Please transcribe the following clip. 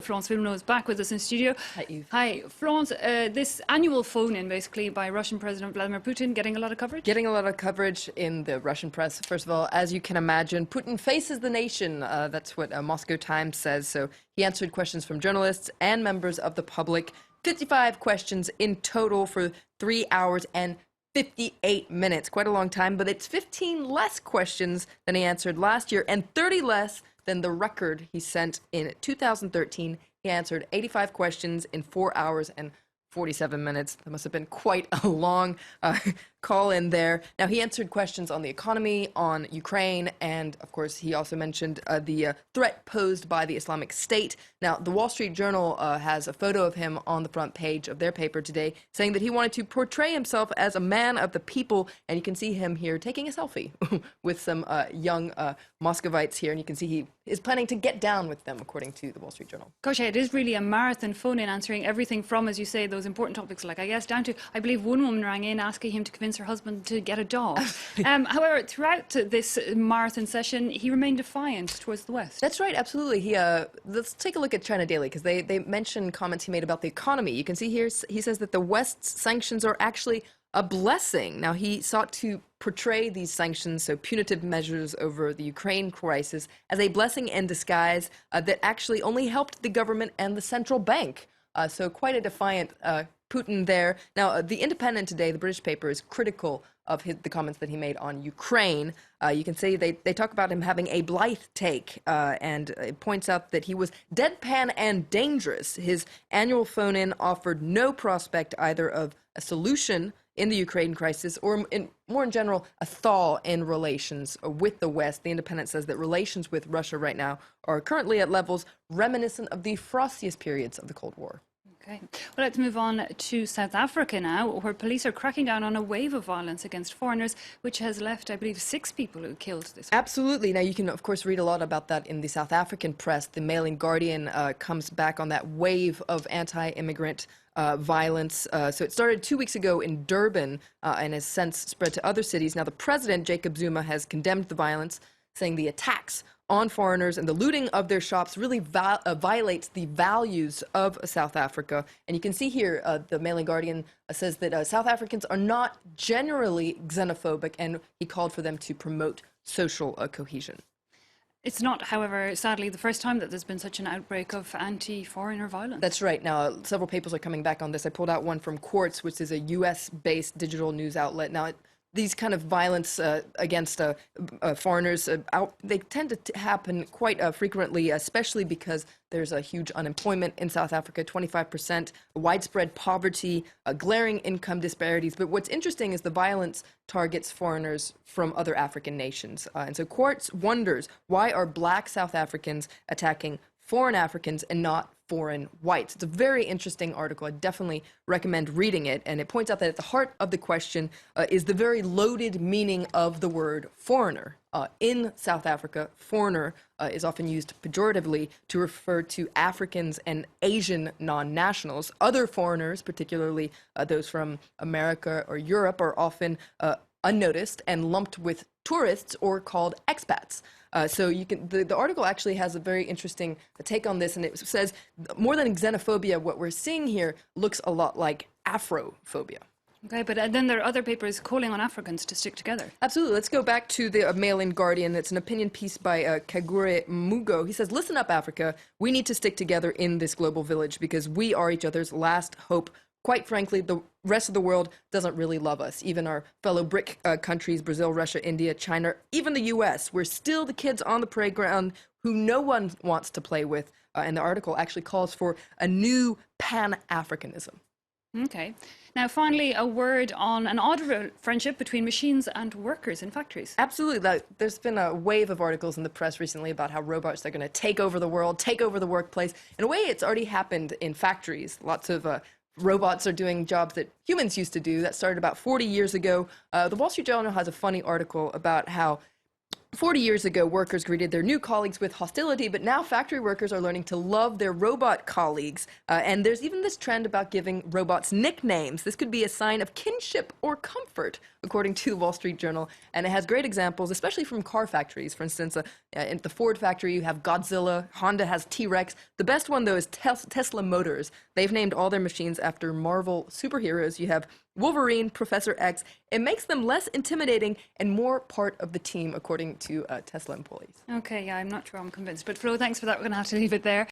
Florence Villeneuve is back with us in studio. Hi, Eve. Hi, Florence. This annual phone-in, basically, by Russian President Vladimir Putin, getting a lot of coverage? Getting a lot of coverage in the Russian press. First of all, as you can imagine, Putin faces the nation. That's what Moscow Times says. So he answered questions from journalists and members of the public. 55 questions in total for 3 hours and 58 minutes. Quite a long time, but it's 15 less questions than he answered last year and 30 less than the record he sent in 2013. He answered 85 questions in 4 hours and 47 minutes. That must have been quite a long call in there. Now, he answered questions on the economy, on Ukraine, and of course, he also mentioned the threat posed by the Islamic State. Now, the Wall Street Journal has a photo of him on the front page of their paper today, saying that he wanted to portray himself as a man of the people, and you can see him here taking a selfie with some young Muscovites here, and you can see he is planning to get down with them, according to the Wall Street Journal. Gosh, it is really a marathon phone-in, answering everything from, as you say, those important topics, like, I guess, down to, I believe one woman rang in asking him to convince her husband to get a dog. However, throughout this marathon session, he remained defiant towards the West. That's right, absolutely. Let's take a look at China Daily, because they mentioned comments he made about the economy. You can see here, he says that the West's sanctions are actually a blessing. Now, he sought to portray these sanctions, so punitive measures over the Ukraine crisis, as a blessing in disguise that actually only helped the government and the central bank. So quite a defiant Putin there. Now, The Independent today, the British paper, is critical of the comments that he made on Ukraine. You can see they talk about him having a blithe take, and it points out that he was deadpan and dangerous. His annual phone-in offered no prospect either of a solution in the Ukraine crisis or, more in general, a thaw in relations with the West. The Independent says that relations with Russia right now are currently at levels reminiscent of the frostiest periods of the Cold War. Okay. Well, let's move on to South Africa now, where police are cracking down on a wave of violence against foreigners, which has left, I believe, 6 people who killed this week. Absolutely. Now, you can, of course, read a lot about that in the South African press. The Mail and Guardian comes back on that wave of anti-immigrant violence. So it started 2 weeks ago in Durban and has since spread to other cities. Now, the president, Jacob Zuma, has condemned the violence, saying the attacks on foreigners and the looting of their shops really violates the values of South Africa. And you can see here, the Mail and Guardian says that South Africans are not generally xenophobic, and he called for them to promote social cohesion. It's not, however, sadly, the first time that there's been such an outbreak of anti-foreigner violence. That's right. Now, several papers are coming back on this. I pulled out one from Quartz, which is a U.S.-based digital news outlet. Now, these kind of violence against foreigners, they tend to happen quite frequently, especially because there's a huge unemployment in South Africa, 25%, widespread poverty, glaring income disparities. But what's interesting is the violence targets foreigners from other African nations. And so Quartz wonders, why are black South Africans attacking foreign Africans and not foreign whites? It's a very interesting article. I definitely recommend reading it. And it points out that at the heart of the question is the very loaded meaning of the word foreigner. In South Africa, foreigner is often used pejoratively to refer to Africans and Asian non-nationals. Other foreigners, particularly those from America or Europe, are often unnoticed and lumped with tourists or called expats. So you can, the article actually has a very interesting take on this, and it says more than xenophobia, what we're seeing here looks a lot like Afrophobia. Okay, but then there are other papers calling on Africans to stick together. Absolutely. Let's go back to the Mail and Guardian. It's an opinion piece by Kagure Mugo. He says, "Listen up, Africa. We need to stick together in this global village because we are each other's last hope. Quite frankly, the rest of the world doesn't really love us. Even our fellow BRIC countries, Brazil, Russia, India, China, even the U.S., we're still the kids on the playground who no one wants to play with." And the article actually calls for a new Pan-Africanism. Okay. Now, finally, a word on an odd friendship between machines and workers in factories. Absolutely. There's been a wave of articles in the press recently about how robots are going to take over the world, take over the workplace. In a way, it's already happened in factories. Lots of robots are doing jobs that humans used to do. That started about 40 years ago. The Wall Street Journal has a funny article about how 40 years ago, workers greeted their new colleagues with hostility, but now factory workers are learning to love their robot colleagues. And there's even this trend about giving robots nicknames. This could be a sign of kinship or comfort, according to the Wall Street Journal. And it has great examples, especially from car factories. For instance, in the Ford factory, you have Godzilla. Honda has T-Rex. The best one, though, is Tesla Motors. They've named all their machines after Marvel superheroes. You have Wolverine, Professor X. It makes them less intimidating and more part of the team, according to Tesla employees. Okay, yeah, I'm not sure I'm convinced. But Flo, thanks for that. We're going to have to leave it there.